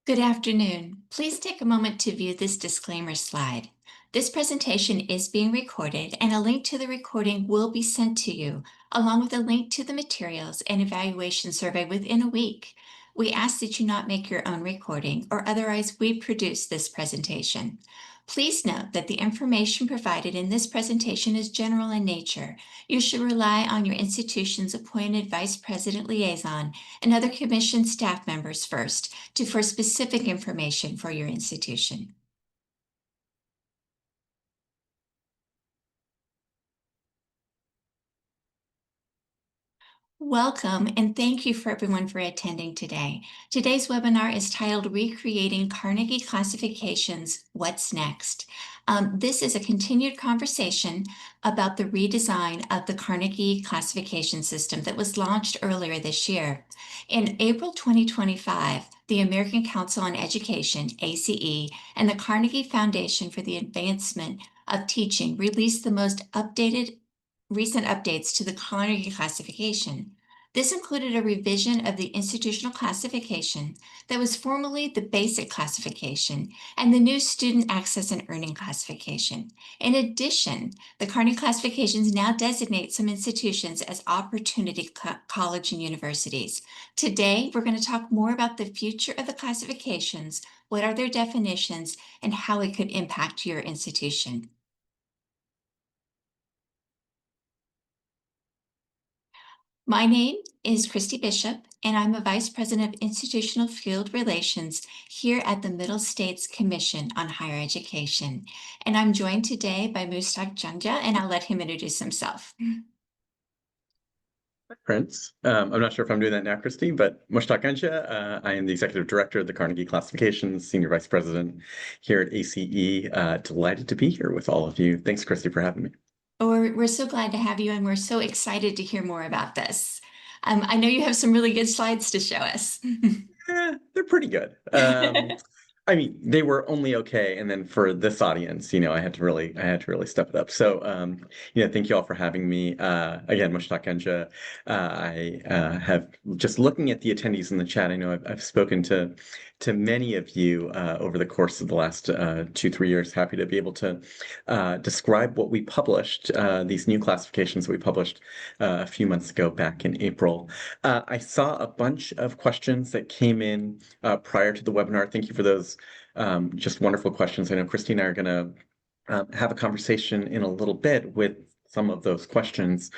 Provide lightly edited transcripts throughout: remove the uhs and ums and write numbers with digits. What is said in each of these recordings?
Good afternoon. Please take a moment to view this disclaimer slide. This presentation is being recorded, and a link to the recording will be sent to you, along with a link to the materials and evaluation survey within a week. We ask that you not make your own recording or otherwise reproduce this presentation. Please note that the information provided in this presentation is general in nature. You should rely on your institution's appointed Vice President Liaison and other commission staff members first for specific information for your institution. Welcome, and thank you for everyone for attending today. Today's webinar is titled reCreating Carnegie Classifications, What's Next? This is a continued conversation about the redesign of the Carnegie classification system that was launched earlier this year. In April 2025, the American Council on Education, ACE, and the Carnegie Foundation for the Advancement of Teaching released the most recent updates to the Carnegie classification. This included a revision of the institutional classification that was formerly the basic classification and the new student access and earning classification. In addition, the Carnegie classifications now designate some institutions as opportunity college and universities. Today, we're going to talk more about the future of the classifications, what are their definitions, and how it could impact your institution. My name is Christy Bishop, and I'm a Vice President of Institutional Field Relations here at the Middle States Commission on Higher Education. And I'm joined today by Mushtaq Janja, and I'll let him introduce himself. Prince. I'm not sure if I'm doing that now, Christy, but Mushtaq Janja. I am the Executive Director of the Carnegie Classifications, Senior Vice President here at ACE. Delighted to be here with all of you. Thanks, Christy, for having me. We're so glad to have you, and we're so excited to hear more about this. I know you have some really good slides to show us. They're pretty good. I mean, they were only okay, and then for this audience, I had to really step it up. So, thank you all for having me. Again, Mushtaq Janja. I have just looking at the attendees in the chat. I know I've spoken to many of you over the course of the last 2-3 years. Happy to be able to describe what we published, these new classifications we published a few months ago back in April. I saw a bunch of questions that came in prior to the webinar. Thank you for those just wonderful questions. I know Christy and I are going to have a conversation in a little bit with some of those questions.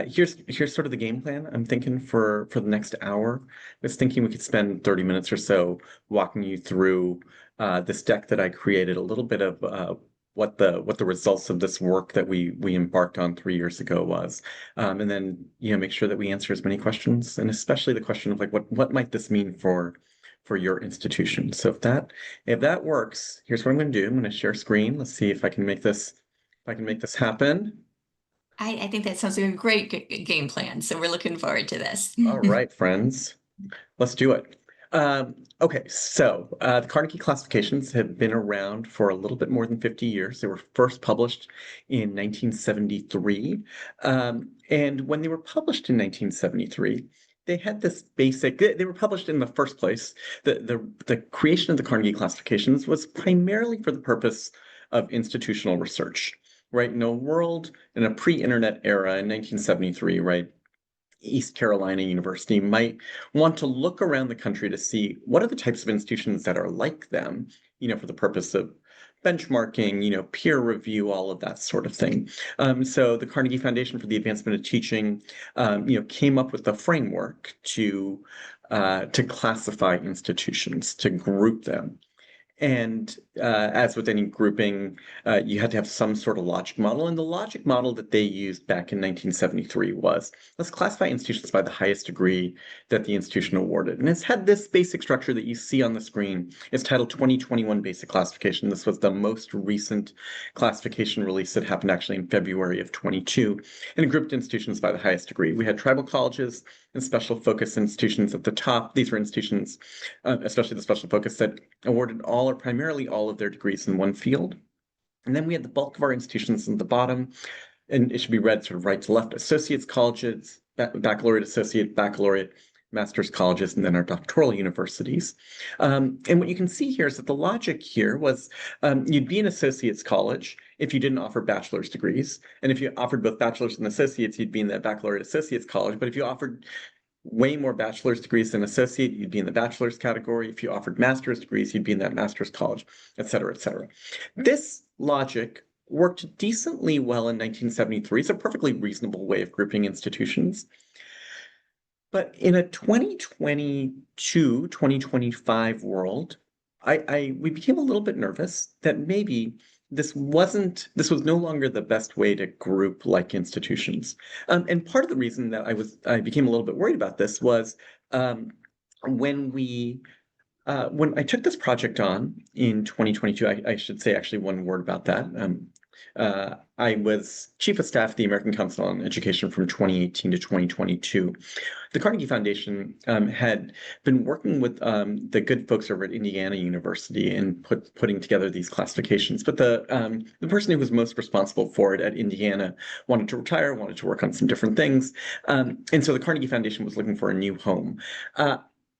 Here's sort of the game plan I'm thinking for the next hour. I was thinking we could spend 30 minutes or so walking you through this deck that I created, a little bit of what the results of this work that we embarked on 3 years ago was, and then make sure that we answer as many questions, and especially the question of like what might this mean for your institution. So if that works, here's what I'm going to do. I'm going to share screen. Let's see if I can make this happen. I think that sounds like a great game plan. So we're looking forward to this. All right, friends, let's do it. Okay, so the Carnegie classifications have been around for a little bit more than 50 years. They were first published in 1973. And when they were published in 1973, they had this they were published in the first place. The creation of the Carnegie classifications was primarily for the purpose of institutional research, right? In a pre-internet era in 1973, right? East Carolina University might want to look around the country to see what are the types of institutions that are like them, for the purpose of benchmarking, peer review, all of that sort of thing. So the Carnegie Foundation for the Advancement of Teaching, came up with a framework to classify institutions, to group them. And as with any grouping, you had to have some sort of logic model. And the logic model that they used back in 1973 was, let's classify institutions by the highest degree that the institution awarded. And it's had this basic structure that you see on the screen. It's titled 2021 Basic Classification. This was the most recent classification release that happened actually in February of 22. And it grouped institutions by the highest degree. We had tribal colleges and special focus institutions at the top. These were institutions, especially the special focus, that awarded all or primarily all of their degrees in one field. And then we had the bulk of our institutions at the bottom, and it should be read sort of right to left: associate's colleges, baccalaureate, associate, baccalaureate, master's colleges, and then our doctoral universities. And what you can see here is that the logic here was you'd be an associate's college if you didn't offer bachelor's degrees. And if you offered both bachelor's and associates, you'd be in the baccalaureate associate's college. But if you offered way more bachelor's degrees than associate, you'd be in the bachelor's category. If you offered master's degrees, you'd be in that master's college, et cetera, et cetera. This logic worked decently well in 1973. It's a perfectly reasonable way of grouping institutions. But in a 2022, 2025 world, we became a little bit nervous that maybe this was no longer the best way to group like institutions. And part of the reason that I became a little bit worried about this was when when I took this project on in 2022, I should say actually one word about that. I was chief of staff at the American Council on Education from 2018 to 2022. The Carnegie Foundation had been working with the good folks over at Indiana University and putting together these classifications. But the person who was most responsible for it at Indiana wanted to retire, wanted to work on some different things. And so the Carnegie Foundation was looking for a new home.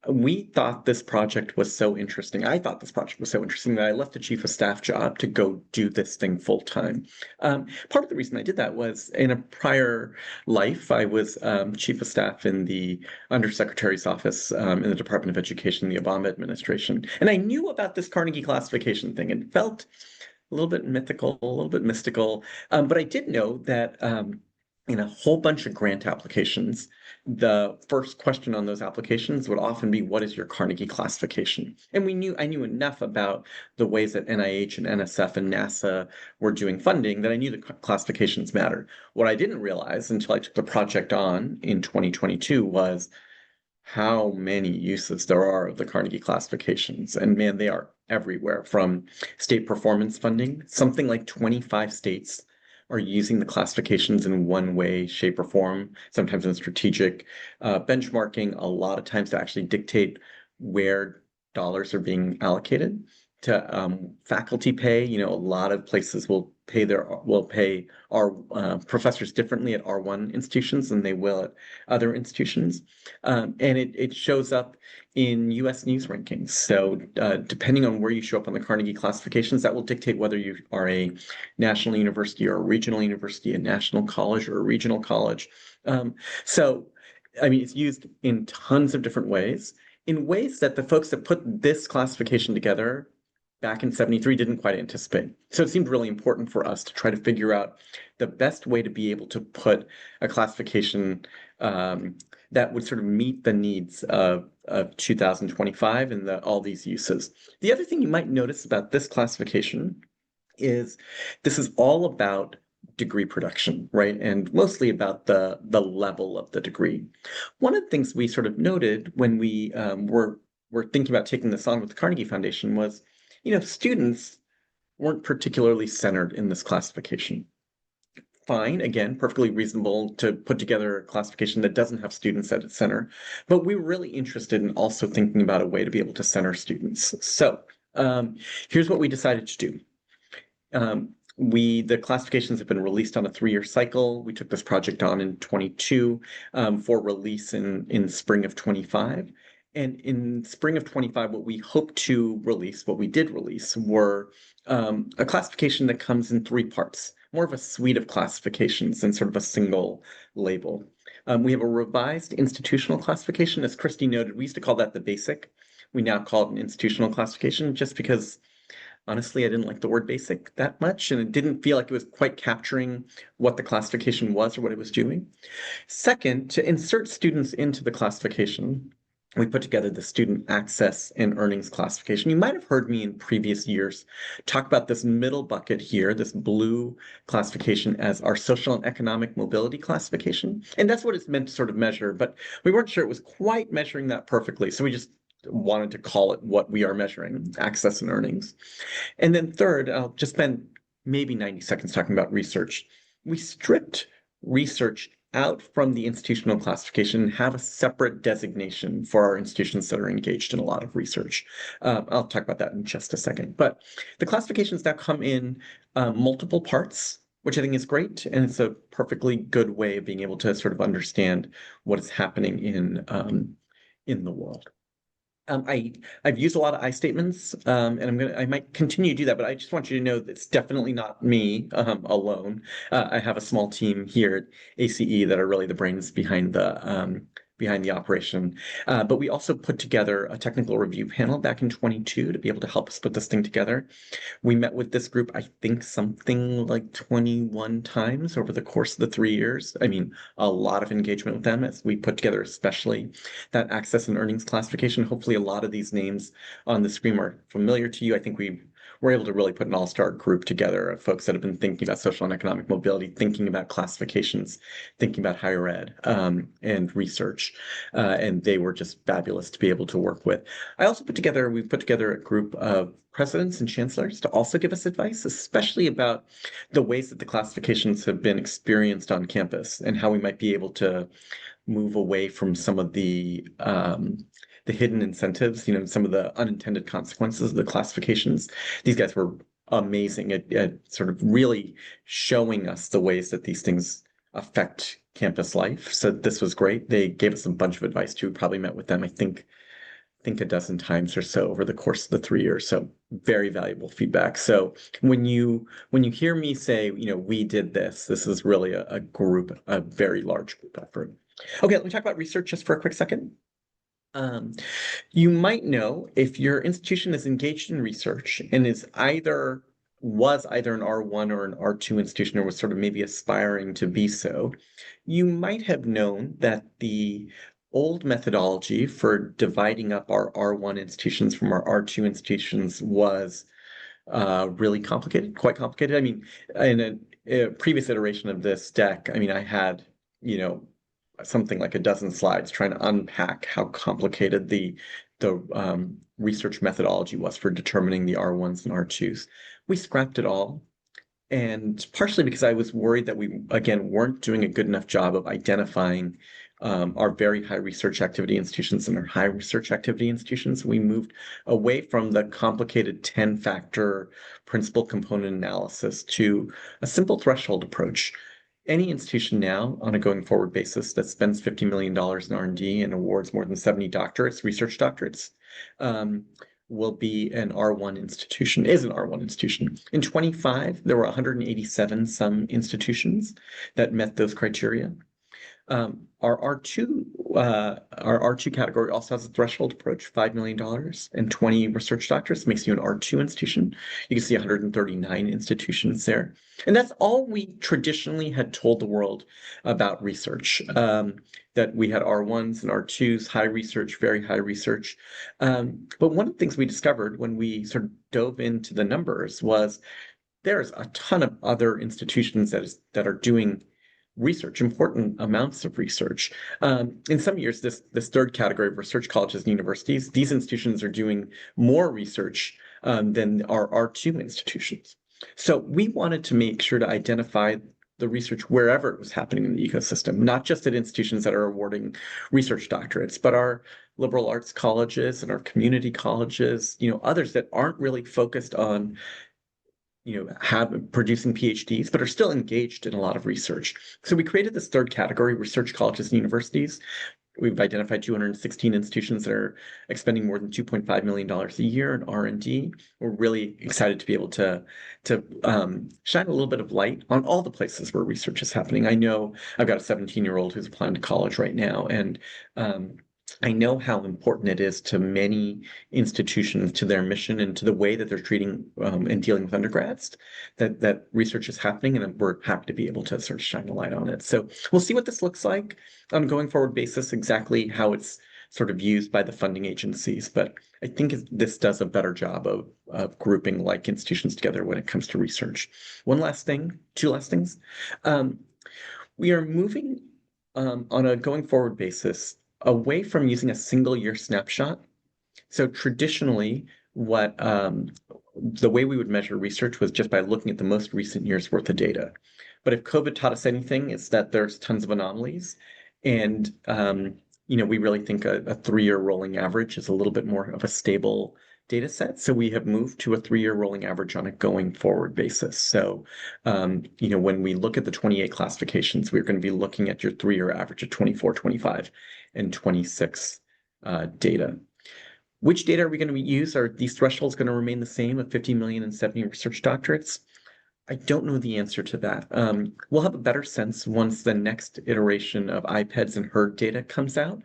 We thought this project was so interesting. I thought this project was so interesting that I left a chief of staff job to go do this thing full time. Part of the reason I did that was in a prior life, I was chief of staff in the undersecretary's office in the Department of Education, the Obama administration. And I knew about this Carnegie classification thing and felt a little bit mythical, a little bit mystical. But I did know that in a whole bunch of grant applications, the first question on those applications would often be, what is your Carnegie classification? And I knew enough about the ways that NIH and NSF and NASA were doing funding that I knew the classifications matter. What I didn't realize until I took the project on in 2022 was how many uses there are of the Carnegie classifications. And man, they are everywhere, from state performance funding. Something like 25 states are using the classifications in one way, shape, or form, sometimes in strategic benchmarking, a lot of times to actually dictate where dollars are being allocated to faculty pay. A lot of places will pay our professors differently at R1 institutions than they will at other institutions. And it shows up in US news rankings. So depending on where you show up on the Carnegie classifications, that will dictate whether you are a national university or a regional university, a national college or a regional college. So, I mean, it's used in tons of different ways, in ways that the folks that put this classification together back in 73 didn't quite anticipate. So it seemed really important for us to try to figure out the best way to be able to put a classification that would sort of meet the needs of 2025 and all these uses. The other thing you might notice about this classification is this is all about degree production, right? And mostly about the level of the degree. One of the things we sort of noted when we were thinking about taking this on with the Carnegie Foundation was, students weren't particularly centered in this classification. Fine, again, perfectly reasonable to put together a classification that doesn't have students at its center, but we were really interested in also thinking about a way to be able to center students. So here's what we decided to do. The classifications have been released on a 3-year cycle. We took this project on in 22 for release in spring of 25. And in spring of 25, what we hope to release, what we did release, were a classification that comes in 3 parts, more of a suite of classifications than sort of a single label. We have a revised institutional classification. As Christy noted, we used to call that the basic. We now call it an institutional classification just because, honestly, I didn't like the word basic that much, and it didn't feel like it was quite capturing what the classification was or what it was doing. Second, to insert students into the classification, we put together the student access and earnings classification. You might have heard me in previous years talk about this middle bucket here, this blue classification, as our social and economic mobility classification. And that's what it's meant to sort of measure, but we weren't sure it was quite measuring that perfectly. So we just wanted to call it what we are measuring, access and earnings. And then third, I'll just spend maybe 90 seconds talking about research. We stripped research out from the institutional classification and have a separate designation for our institutions that are engaged in a lot of research. I'll talk about that in just a second. But the classifications now come in multiple parts, which I think is great. And it's a perfectly good way of being able to sort of understand what is happening in the world. I've used a lot of I statements, and I might continue to do that, but I just want you to know that it's definitely not me alone. I have a small team here at ACE that are really the brains behind the operation. But we also put together a technical review panel back in 22 to be able to help us put this thing together. We met with this group, I think something like 21 times over the course of the 3 years. I mean, a lot of engagement with them as we put together, especially that access and earnings classification. Hopefully, a lot of these names on the screen are familiar to you. I think we were able to really put an all-star group together of folks that have been thinking about social and economic mobility, thinking about classifications, thinking about higher ed and research. And they were just fabulous to be able to work with. We've put together a group of presidents and chancellors to also give us advice, especially about the ways that the classifications have been experienced on campus and how we might be able to move away from some of the hidden incentives, some of the unintended consequences of the classifications. These guys were amazing at sort of really showing us the ways that these things affect campus life. So this was great. They gave us a bunch of advice too. Probably met with them, I think a dozen times or so over the course of the 3 years. So very valuable feedback. So when you hear me say, we did this, this is really a group, a very large group effort. Okay, let me talk about research just for a quick second. You might know if your institution is engaged in research and was either an R1 or an R2 institution or was sort of maybe aspiring to be so, you might have known that the old methodology for dividing up our R1 institutions from our R2 institutions was really complicated, quite complicated. I mean, in a previous iteration of this deck, I mean, I had, something like a dozen slides trying to unpack how complicated the research methodology was for determining the R1s and R2s. We scrapped it all. And partially because I was worried that we, again, weren't doing a good enough job of identifying our very high research activity institutions and our high research activity institutions. We moved away from the complicated 10-factor principal component analysis to a simple threshold approach. Any institution now, on a going forward basis, that spends $50 million in R&D and awards more than 70 doctorates, research doctorates, will be an R1 institution, is an R1 institution. In 25, there were 187 some institutions that met those criteria. Our R2 category also has a threshold approach, $5 million and 20 research doctorates makes you an R2 institution. You can see 139 institutions there. And that's all we traditionally had told the world about research, that we had R1s and R2s, high research, very high research. But one of the things we discovered when we sort of dove into the numbers was there's a ton of other institutions that are doing research, important amounts of research. In some years, this third category of research colleges and universities, these institutions are doing more research than our R2 institutions. So we wanted to make sure to identify the research wherever it was happening in the ecosystem, not just at institutions that are awarding research doctorates, but our liberal arts colleges and our community colleges, others that aren't really focused on producing PhDs, but are still engaged in a lot of research. So we created this third category, research colleges and universities. We've identified 216 institutions that are expending more than $2.5 million a year in R&D. We're really excited to be able to shine a little bit of light on all the places where research is happening. I know I've got a 17-year-old who's applying to college right now, and I know how important it is to many institutions, to their mission, and to the way that they're treating and dealing with undergrads, that research is happening, and we're happy to be able to sort of shine a light on it. So we'll see what this looks like on a going forward basis, exactly how it's sort of used by the funding agencies. But I think this does a better job of grouping like institutions together when it comes to research. Two last things. We are moving on a going forward basis away from using a single year snapshot. So traditionally, the way we would measure research was just by looking at the most recent year's worth of data. But if COVID taught us anything, it's that there's tons of anomalies. And we really think a 3-year rolling average is a little bit more of a stable data set. So we have moved to a 3-year rolling average on a going forward basis. So, when we look at the 28 classifications, we're going to be looking at your 3-year average of 24, 25, and 26 data. Which data are we going to use? Are these thresholds going to remain the same of 50 million and 70 research doctorates? I don't know the answer to that. We'll have a better sense once the next iteration of IPEDS and herd data comes out.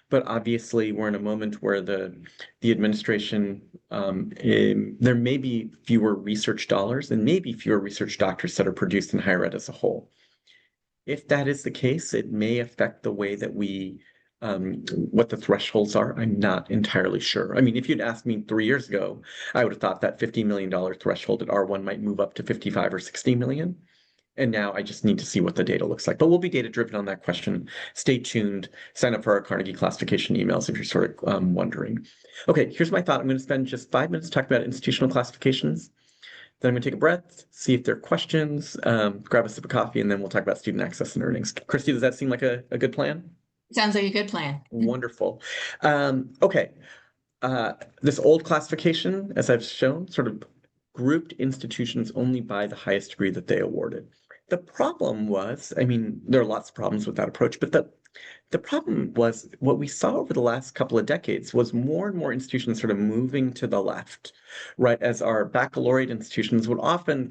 But obviously, we're in a moment where the administration, there may be fewer research dollars and maybe fewer research doctors that are produced in higher ed as a whole. If that is the case, it may affect the way that what the thresholds are. I'm not entirely sure. I mean, if you'd asked me 3 years ago, I would have thought that $50 million threshold at R1 might move up to 55 or 60 million. And now I just need to see what the data looks like. But we'll be data driven on that question. Stay tuned. Sign up for our Carnegie classification emails if you're sort of wondering. Okay, here's my thought. I'm going to spend just 5 minutes talking about institutional classifications. Then I'm going to take a breath, see if there are questions, grab a sip of coffee, and then we'll talk about student access and earnings. Christy, does that seem like a good plan? Sounds like a good plan. Wonderful. Okay. This old classification, as I've shown, sort of grouped institutions only by the highest degree that they awarded. The problem was, I mean, there are lots of problems with that approach, but the problem was what we saw over the last couple of decades was more and more institutions sort of moving to the left, right? As our baccalaureate institutions would often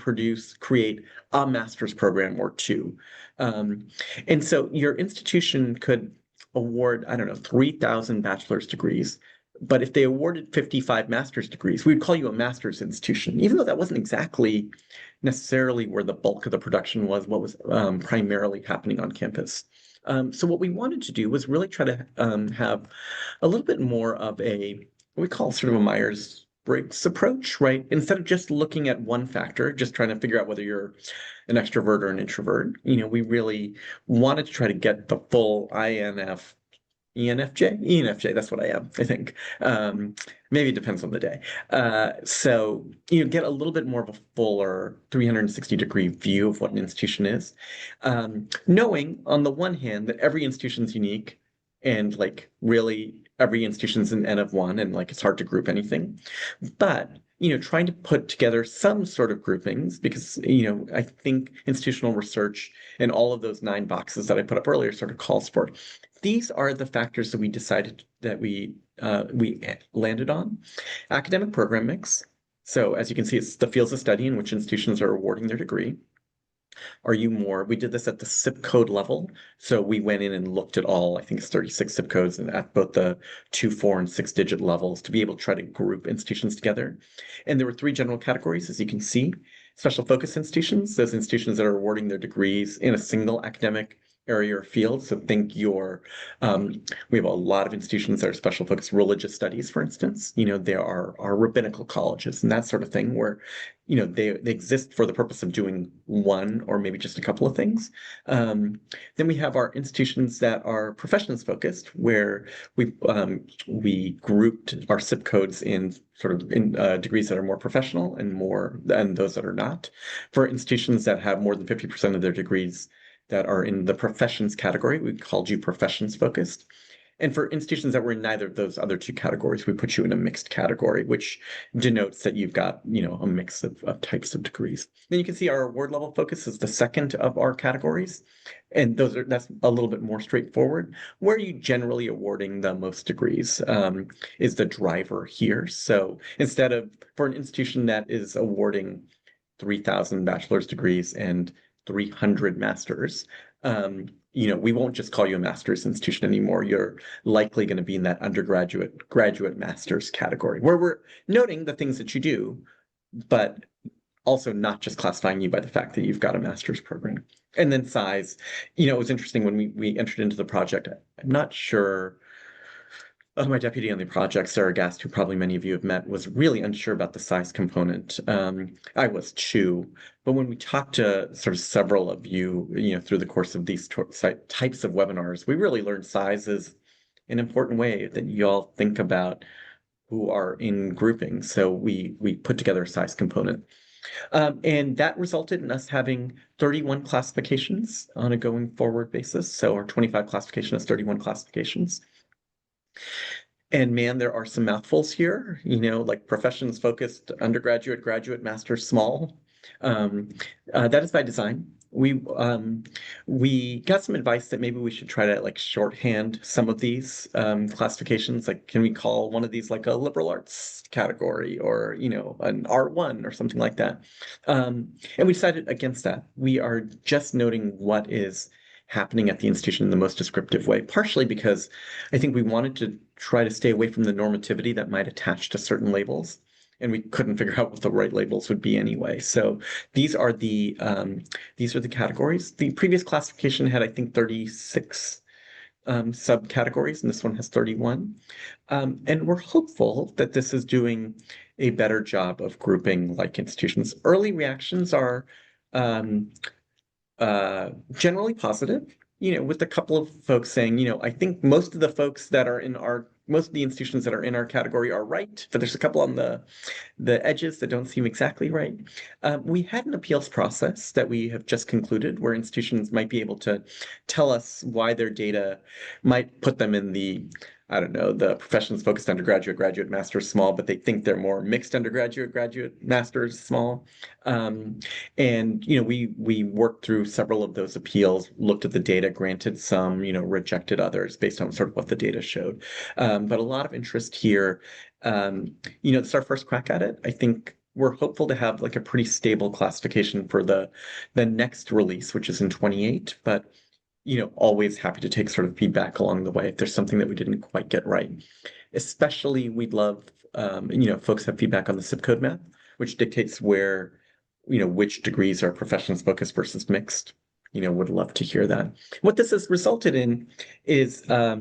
create a master's program or two. And so your institution could award, I don't know, 3,000 bachelor's degrees. But if they awarded 55 master's degrees, we'd call you a master's institution, even though that wasn't exactly necessarily where the bulk of the production was, what was primarily happening on campus. So what we wanted to do was really try to have a little bit more of what we call sort of a Myers-Briggs approach, right? Instead of just looking at one factor, just trying to figure out whether you're an extrovert or an introvert, we really wanted to try to get the full ENFJ, that's what I am, I think. Maybe it depends on the day. So get a little bit more of a fuller 360-degree view of what an institution is. Knowing on the one hand that every institution is unique and like really every institution's an N of one and like it's hard to group anything. But trying to put together some sort of groupings because, I think institutional research and all of those 9 boxes that I put up earlier sort of calls for. These are the factors that we decided that we landed on. Academic program mix. So as you can see, it's the fields of study in which institutions are awarding their degree. We did this at the zip code level. So we went in and looked at all, I think it's 36 zip codes and at both the 2, 4, and 6-digit levels to be able to try to group institutions together. And there were 3 general categories, as you can see. Special focus institutions, those institutions that are awarding their degrees in a single academic area or field. So think we have a lot of institutions that are special focus religious studies, for instance. There are rabbinical colleges and that sort of thing where, they exist for the purpose of doing one or maybe just a couple of things. Then we have our institutions that are professions focused, where we grouped our zip codes in degrees that are more professional and those that are not. For institutions that have more than 50% of their degrees that are in the professions category, we called you professions focused. And for institutions that were in neither of those other 2 categories, we put you in a mixed category, which denotes that you've got, a mix of types of degrees. Then you can see our award level focus is the second of our categories. And that's a little bit more straightforward. Where are you generally awarding the most degrees is the driver here. So for an institution that is awarding 3,000 bachelor's degrees and 300 masters, we won't just call you a master's institution anymore. You're likely going to be in that graduate master's category, where we're noting the things that you do, but also not just classifying you by the fact that you've got a master's program. And then size, it was interesting when we entered into the project. I'm not sure. My deputy on the project, Sarah Gast, who probably many of you have met, was really unsure about the size component. I was too. But when we talked to sort of several of you, through the course of these types of webinars, we really learned size is an important way that you all think about who are in grouping. So we put together a size component. And that resulted in us having 31 classifications on a going forward basis. So our 25 classification is 31 classifications. And man, there are some mouthfuls here, like professions focused, undergraduate, graduate, master's, small. That is by design. We got some advice that maybe we should try to like shorthand some of these classifications. Like, can we call one of these like a liberal arts category or, an art 1 or something like that? And we decided against that. We are just noting what is happening at the institution in the most descriptive way, partially because I think we wanted to try to stay away from the normativity that might attach to certain labels. And we couldn't figure out what the right labels would be anyway. So these are the categories. The previous classification had, I think, 36 subcategories, and this one has 31. And we're hopeful that this is doing a better job of grouping like institutions. Early reactions are um, generally positive, with a couple of folks saying, I think most of the folks that are in most of the institutions that are in our category are right, but there's a couple on the edges that don't seem exactly right. We had an appeals process that we have just concluded where institutions might be able to tell us why their data might put them in I don't know, the professions focused undergraduate, graduate, master's small, but they think they're more mixed undergraduate, graduate, master's small. And we worked through several of those appeals, looked at the data, granted some, rejected others based on sort of what the data showed. But a lot of interest here. It's our first crack at it. I think we're hopeful to have like a pretty stable classification for the next release, which is in 28. But always happy to take sort of feedback along the way if there's something that we didn't quite get right. Especially, we'd love, folks have feedback on the zip code map, which dictates where, which degrees are professions focused versus mixed. Would love to hear that. What this has resulted in is, a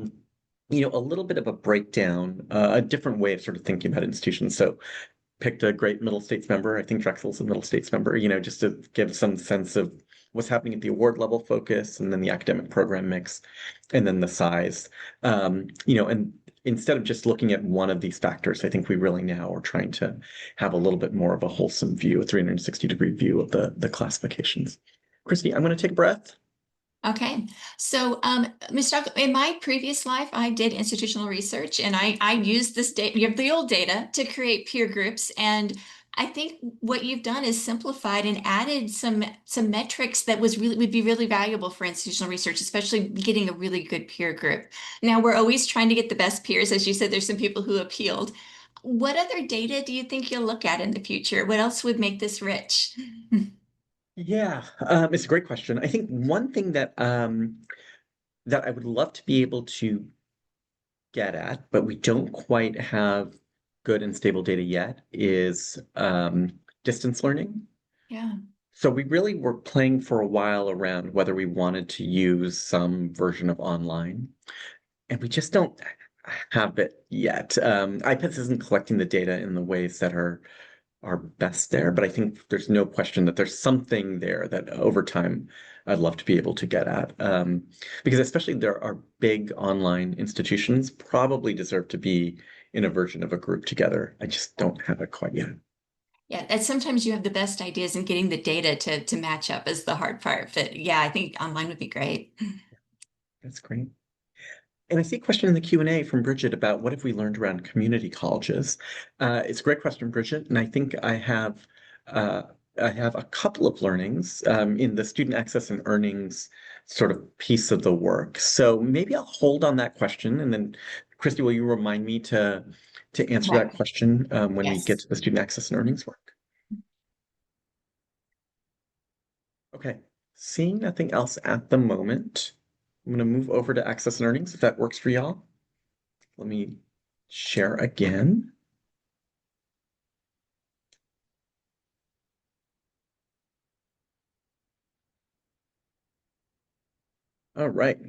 little bit of a breakdown, a different way of sort of thinking about institutions. So picked a great middle states member. I think Drexel's a middle states member, just to give some sense of what's happening at the award level focus and then the academic program mix and then the size. And instead of just looking at one of these factors, I think we really now are trying to have a little bit more of a wholesome view, a 360-degree view of the classifications. Christy, I'm going to take a breath. Okay, so Ms. Doug, in my previous life, I did institutional research and I used this data, the old data, to create peer groups. And I think what you've done is simplified and added some metrics that would be really valuable for institutional research, especially getting a really good peer group. Now we're always trying to get the best peers. As you said, there's some people who appealed. What other data do you think you'll look at in the future? What else would make this rich? Yeah, it's a great question. I think one thing that I would love to be able to get at, but we don't quite have good and stable data yet, is distance learning. Yeah. So we really were playing for a while around whether we wanted to use some version of online, and we just don't have it yet. IPEDS isn't collecting the data in the ways that are best there, but I think there's no question that there's something there that over time I'd love to be able to get at. Because especially there are big online institutions probably deserve to be in a version of a group together. I just don't have it quite yet. Yeah, and sometimes you have the best ideas and getting the data to match up is the hard part. But yeah, I think online would be great. That's great. And I see a question in the Q&A from Bridget about what have we learned around community colleges. It's a great question, Bridget, and I think uh, I have a couple of learnings in the student access and earnings sort of piece of the work. So maybe I'll hold on that question, and then Christy, will you remind me to answer Right. that question when we get Yes. to the student access and earnings work? Okay, seeing nothing else at the moment, I'm going to move over to access and earnings if that works for y'all. Let me share again. All right.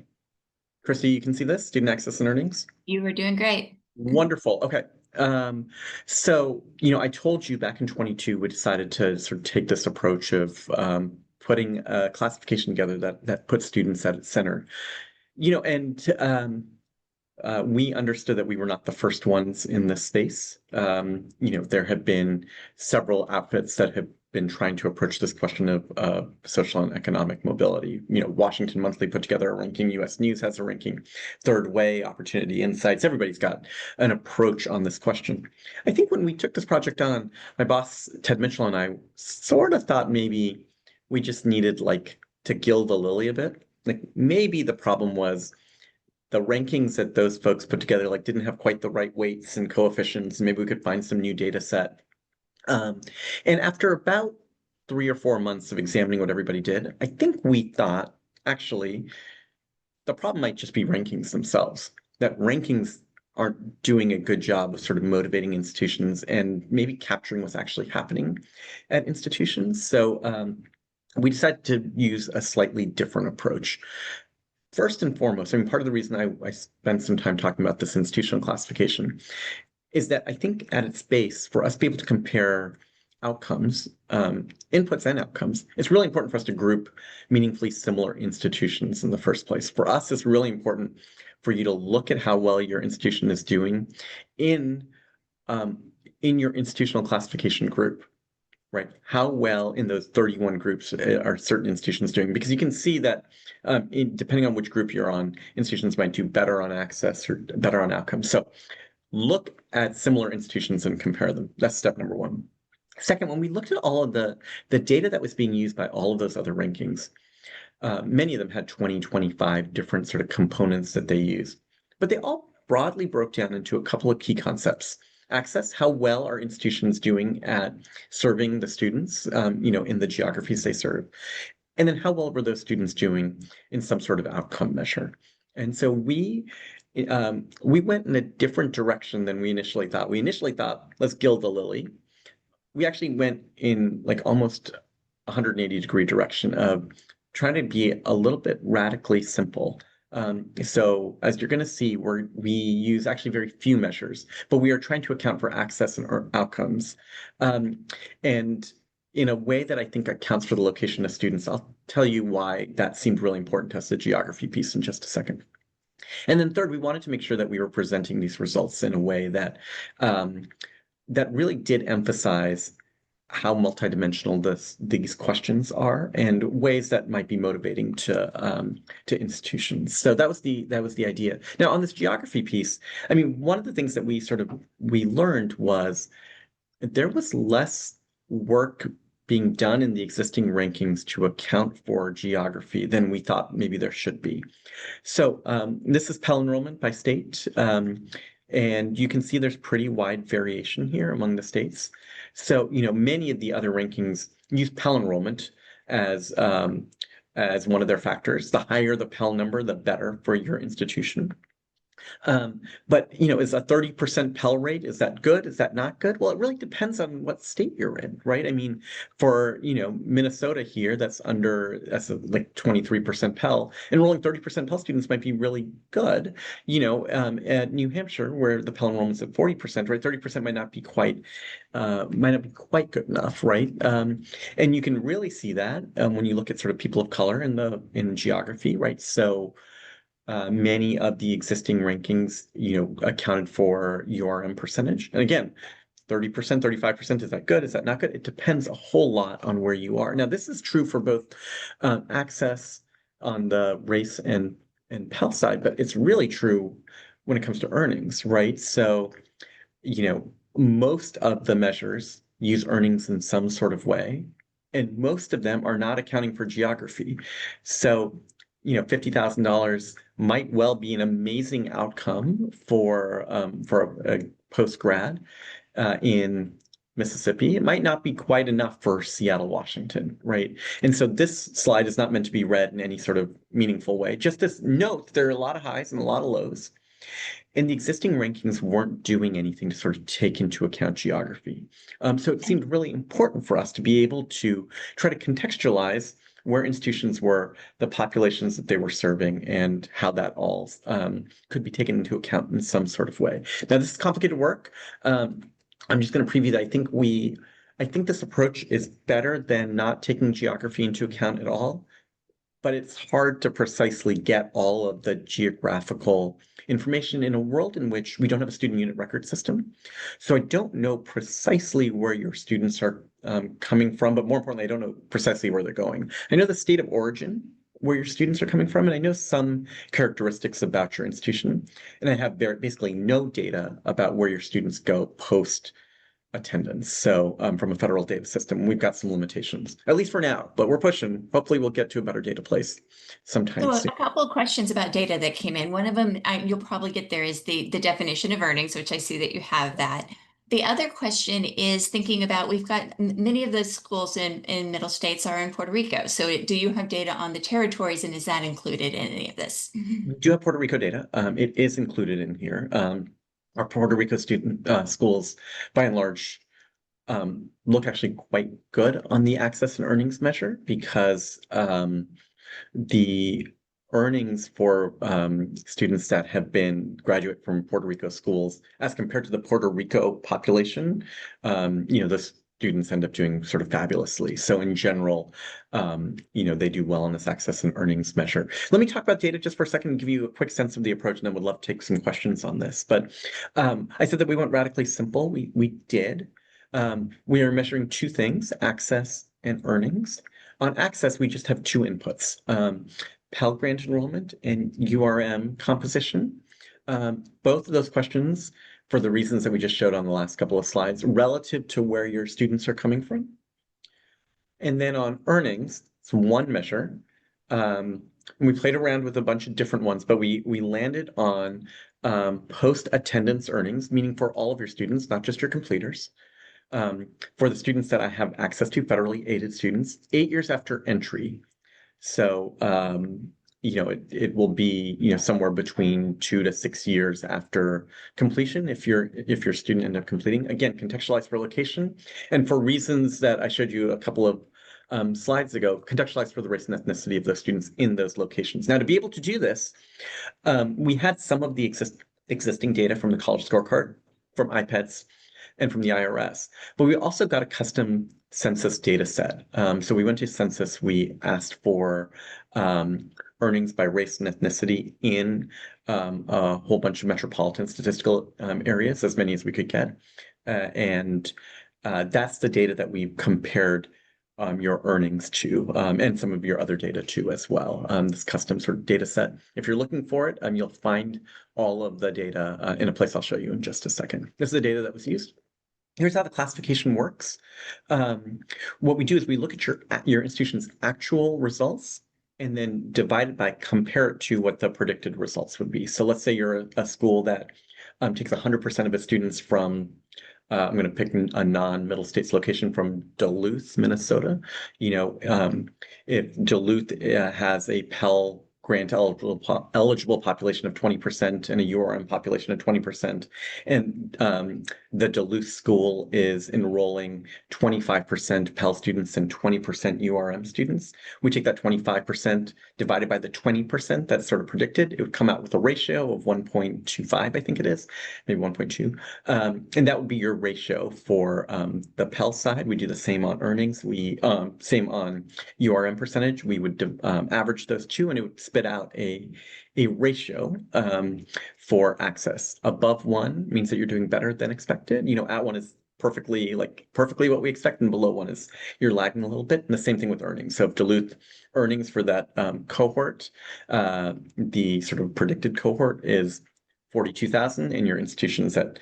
Christy, you can see this, student access and earnings. You were doing great. Wonderful. Okay. So, I told you back in 22, we decided to sort of take this approach of putting a classification together that puts students at its center. And we understood that we were not the first ones in this space. There have been several outfits that have been trying to approach this question of social and economic mobility. Washington Monthly put together a ranking, US News has a ranking, Third Way, Opportunity Insights. Everybody's got an approach on this question. I think when we took this project on, my boss, Ted Mitchell, and I sort of thought maybe we just needed like to gild the lily a bit. Like maybe the problem was the rankings that those folks put together like didn't have quite the right weights and coefficients. Maybe we could find some new data set. Um, and after about 3 or 4 months of examining what everybody did, I think we thought actually the problem might just be rankings themselves, that rankings aren't doing a good job of sort of motivating institutions and maybe capturing what's actually happening at institutions. So we decided to use a slightly different approach. First and foremost, I mean, part of the reason I spent some time talking about this institutional classification is that I think at its base, for us to be able to compare outcomes, inputs and outcomes, it's really important for us to group meaningfully similar institutions in the first place. For us, it's really important for you to look at how well your institution is doing in um, in your institutional classification group, right? How well in those 31 groups are certain institutions doing? Because you can see that depending on which group you're on, institutions might do better on access or better on outcomes. So look at similar institutions and compare them. That's step number one. Second, when we looked at all of the data that was being used by all of those other rankings, many of them had 20, 25 different sort of components that they use, but they all broadly broke down into a couple of key concepts. Access, how well are institutions doing at serving the students, in the geographies they serve? And then how well were those students doing in some sort of outcome measure? And so we went in a different direction than we initially thought. We initially thought, let's gild the lily. We actually went in like almost 180-degree direction of trying to be a little bit radically simple. So as you're going to see, we use actually very few measures, but we are trying to account for access and outcomes. And in a way that I think accounts for the location of students. I'll tell you why that seemed really important to us, the geography piece, in just a second. And then third, we wanted to make sure that we were presenting these results in a way that that really did emphasize how multidimensional these questions are and ways that might be motivating to institutions. So that was the idea. Now on this geography piece, I mean, one of the things that we learned was there was less work being done in the existing rankings to account for geography than we thought maybe there should be. So this is Pell enrollment by state. And you can see there's pretty wide variation here among the states. So, many of the other rankings use Pell enrollment as one of their factors. The higher the Pell number, the better for your institution. But is a 30% Pell rate, is that good? Is that not good? Well, it really depends on what state you're in, right? I mean, for Minnesota here, that's like 23% Pell. Enrolling 30% Pell students might be really good. At New Hampshire, where the Pell enrollment's at 40%, right? 30% might not be quite good enough, right? And you can really see that when you look at sort of people of color in geography, right? So many of the existing rankings, accounted for URM percentage. And again, 30%, 35%, is that good? Is that not good? It depends a whole lot on where you are. Now, this is true for both access on the race and Pell side, but it's really true when it comes to earnings, right? So, most of the measures use earnings in some sort of way, and most of them are not accounting for geography. So, $50,000 might well be an amazing outcome for a post grad in Mississippi. It might not be quite enough for Seattle, Washington, right? And so this slide is not meant to be read in any sort of meaningful way. Just this note, there are a lot of highs and a lot of lows. And the existing rankings weren't doing anything to sort of take into account geography. So it seemed really important for us to be able to try to contextualize where institutions were, the populations that they were serving, and how that all could be taken into account in some sort of way. Now, this is complicated work. I'm just going to preview that. I think this approach is better than not taking geography into account at all, but it's hard to precisely get all of the geographical information in a world in which we don't have a student unit record system. So I don't know precisely where your students are coming from, but more importantly, I don't know precisely where they're going. I know the state of origin where your students are coming from, and I know some characteristics about your institution, and I have basically no data about where your students go post attendance. So from a federal data system, we've got some limitations, at least for now, but we're pushing. Hopefully we'll get to a better data place sometime So soon. a couple of questions about data that came in. One of them, you'll probably get there, is the definition of earnings, which I see that you have that. The other question is thinking about, we've got many of the schools in middle states are in Puerto Rico. So do you have data on the territories, and is that included in any of this? We do have Puerto Rico data. It is included in here. Our Puerto Rico student schools, by and large, look actually quite good on the access and earnings measure because the earnings for students that have been graduate from Puerto Rico schools, as compared to the Puerto Rico population, the students end up doing sort of fabulously. So in general, they do well on this access and earnings measure. Let me talk about data just for a second and give you a quick sense of the approach, and then would love to take some questions on this. But I said that we went radically simple. We did. We are measuring two things, access and earnings. On access, we just have two inputs, Pell Grant enrollment and URM composition. Both of those questions, for the reasons that we just showed on the last couple of slides, relative to where your students are coming from. And then on earnings, it's one measure. We played around with a bunch of different ones, but we landed on post-attendance earnings, meaning for all of your students, not just your completers. For the students that I have access to, federally aided students, 8 years after entry. So, it will be, somewhere between 2 to 6 years after completion if your student ended up completing. Again, contextualized for location. And for reasons that I showed you a couple of slides ago, contextualized for the race and ethnicity of those students in those locations. Now, to be able to do this, we had some of the existing data from the college scorecard, from iPads, and from the IRS. But we also got a custom census data set. So we went to census, we asked for earnings by race and ethnicity in a whole bunch of metropolitan statistical areas, as many as we could get. And that's the data that we compared your earnings to, and some of your other data too as well. This custom sort of data set. If you're looking for it, you'll find all of the data in a place I'll show you in just a second. This is the data that was used. Here's how the classification works. What we do is we look at your institution's actual results and then divide it by, compare it to what the predicted results would be. So let's say you're a school that takes 100% of its students from, I'm going to pick a non-Middle States location from Duluth, Minnesota. If Duluth has a Pell Grant eligible population of 20% and a URM population of 20%, and the Duluth school is enrolling 25% Pell students and 20% URM students, we take that 25% divided by the 20% that's sort of predicted. It would come out with a ratio of 1.25, I think it is, maybe 1.2. And that would be your ratio for the Pell side. We do the same on earnings. Same on URM percentage. We would average those two, and it would spit out a ratio for access. Above 1 means that you're doing better than expected. At 1 is perfectly what we expect, and below 1 is you're lagging a little bit. And the same thing with earnings. So if Duluth earnings for that cohort, the sort of predicted cohort is 42,000 and your institution's at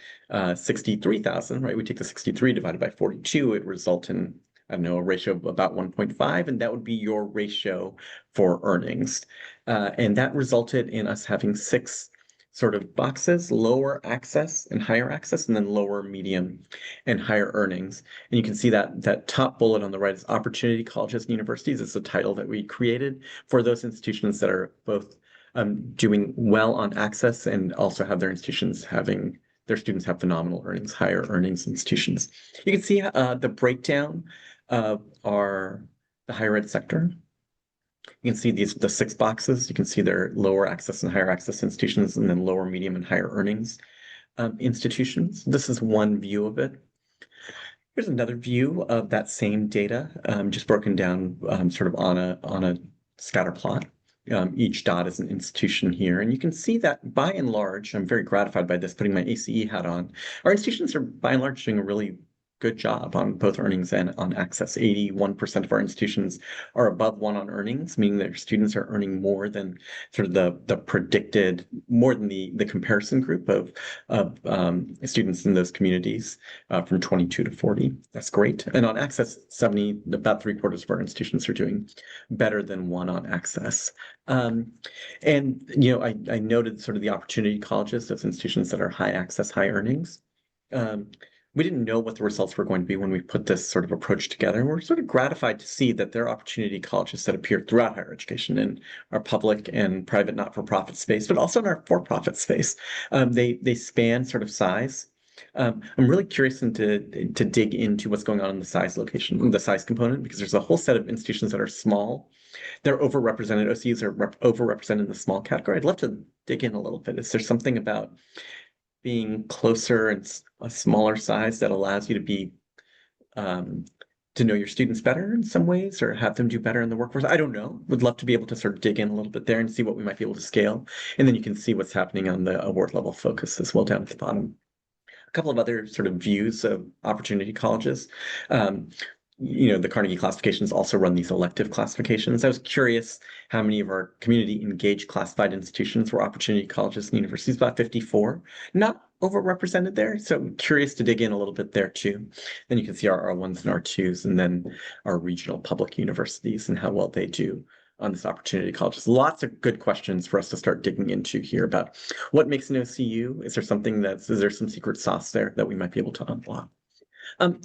63,000, right? We take the 63 divided by 42, it results in, I don't know, a ratio of about 1.5, and that would be your ratio for earnings. And that resulted in us having 6 sort of boxes: lower access and higher access, and then lower, medium, and higher earnings. And you can see that top bullet on the right is opportunity colleges and universities. It's the title that we created for those institutions that are both doing well on access and also have their students have phenomenal earnings, higher earnings institutions. You can see the breakdown of the higher ed sector. You can see the 6 boxes. You can see their lower access and higher access institutions, and then lower, medium, and higher earnings institutions. This is one view of it. Here's another view of that same data, just broken down sort of on a scatter plot. Each dot is an institution here, and you can see that by and large, I'm very gratified by this, putting my ACE hat on. Our institutions are by and large doing a really good job on both earnings and on access. 81% of our institutions are above one on earnings, meaning their students are earning more than sort of the predicted, more than the comparison group of students in those communities from 22 to 40. That's great. And on access, 70, about three-quarters of our institutions are doing better than one on access. And I noted sort of the opportunity colleges, those institutions that are high access, high earnings. Um, we didn't know what the results were going to be when we put this sort of approach together. And we're sort of gratified to see that there are opportunity colleges that appear throughout higher education in our public and private not-for-profit space, but also in our for-profit space. They span sort of size. I'm really curious to dig into what's going on in the size component, because there's a whole set of institutions that are small. They're overrepresented. OCUs are overrepresented in the small category. I'd love to dig in a little bit. Is there something about being closer and a smaller size that allows you to be um, to know your students better in some ways, or have them do better in the workforce? I don't know. Would love to be able to sort of dig in a little bit there and see what we might be able to scale. And then you can see what's happening on the award level focus as well down at the bottom. A couple of other sort of views of opportunity colleges. Um, the Carnegie classifications also run these elective classifications. I was curious how many of our community engaged classified institutions were opportunity colleges and universities, about 54. Not overrepresented there, so I'm curious to dig in a little bit there too. Then you can see our R1s and R2s, and then our regional public universities and how well they do on this opportunity colleges. Lots of good questions for us to start digging into here about what makes an OCU. Is there some secret sauce there that we might be able to unlock? Um,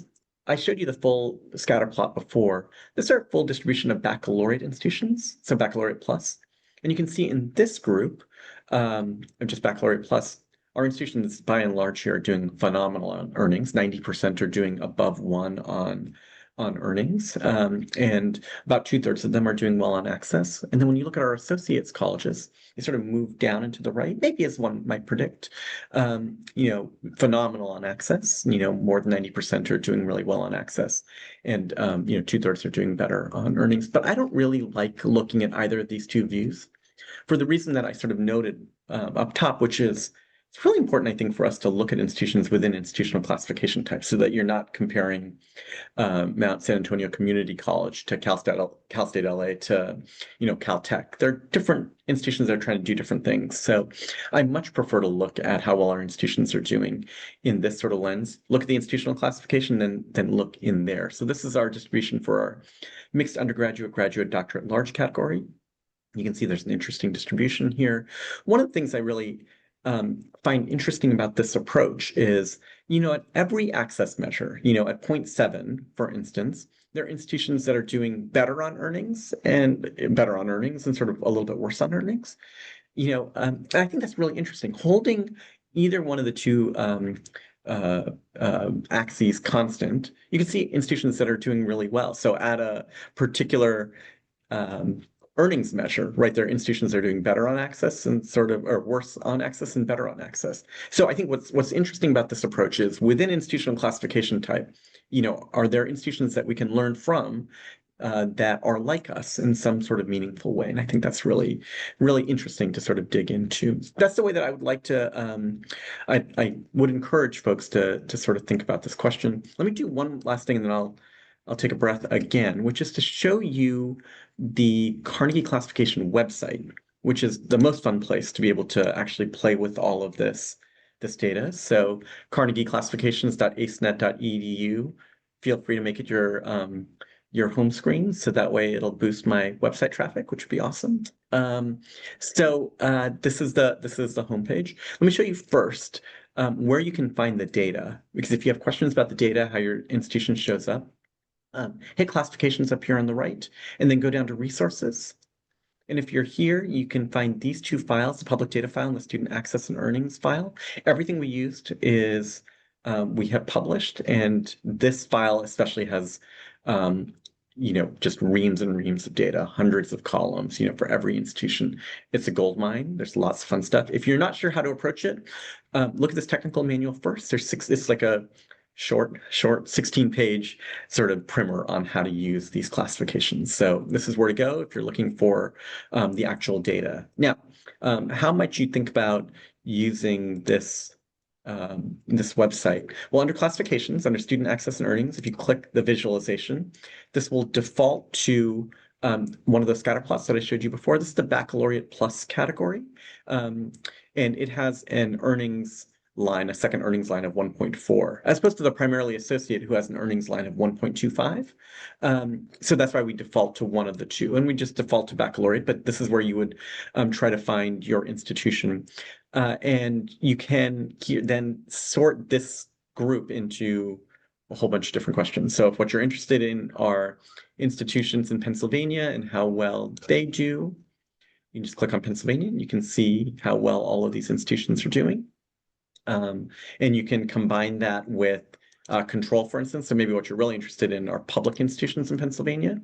I showed you the full scatter plot before. This is our full distribution of baccalaureate institutions, so baccalaureate plus. And you can see in this group of just baccalaureate plus, our institutions by and large here are doing phenomenal on earnings. 90% are doing above one on earnings, and about 2/3 of them are doing well on access. And then when you look at our associates colleges, they sort of move down and to the right, maybe as one might predict. Phenomenal on access. More than 90% are doing really well on access, and 2/3 are doing better on earnings. But I don't really like looking at either of these two views for the reason that I sort of noted up top, which is it's really important, I think, for us to look at institutions within institutional classification types so that you're not comparing Mount San Antonio Community College to Cal State LA to, Caltech. They're different institutions that are trying to do different things. So I much prefer to look at how well our institutions are doing in this sort of lens. Look at the institutional classification, then look in there. So this is our distribution for our mixed undergraduate, graduate, doctorate, large category. You can see there's an interesting distribution here. One of the things I really find interesting about this approach is, at every access measure, at 0.7, for instance, there are institutions that are doing better on earnings and sort of a little bit worse on earnings. And I think that's really interesting. Holding either one of the two axes constant, you can see institutions that are doing really well. So at a particular um, earnings measure, right? There are institutions that are doing better on access and or worse on access and better on access. So I think what's interesting about this approach is within institutional classification type, are there institutions that we can learn from that are like us in some sort of meaningful way? And I think that's really, really interesting to sort of dig into. That's the way that I would like to, I would encourage folks to sort of think about this question. Let me do one last thing and then I'll take a breath again, which is to show you the Carnegie classification website, which is the most fun place to be able to actually play with all of this data. So carnegieclassifications.acenet.edu. Feel free to make it your home screen, so that way it'll boost my website traffic, which would be awesome. This is the homepage. Let me show you first where you can find the data, because if you have questions about the data, how your institution shows up, hit classifications up here on the right, and then go down to resources. And if you're here, you can find these two files, the public data file and the student access and earnings file. Everything we used is we have published, and this file especially has just reams and reams of data, hundreds of columns, for every institution. It's a gold mine. There's lots of fun stuff. If you're not sure how to approach it, look at this technical manual first. It's like a short 16-page sort of primer on how to use these classifications. So this is where to go if you're looking for the actual data. Now, how might you think about using this this website? Well, under classifications, under student access and earnings, if you click the visualization, this will default to one of those scatter plots that I showed you before. This is the Baccalaureate Plus category. Um, and it has an earnings line, a second earnings line of 1.4, as opposed to the primarily associate who has an earnings line of 1.25. So that's why we default to one of the two, and we just default to baccalaureate, but this is where you would try to find your institution. And you can then sort this group into a whole bunch of different questions. So if what you're interested in are institutions in Pennsylvania and how well they do, you can just click on Pennsylvania and you can see how well all of these institutions are doing. And you can combine that with control, for instance. So maybe what you're really interested in are public institutions in Pennsylvania.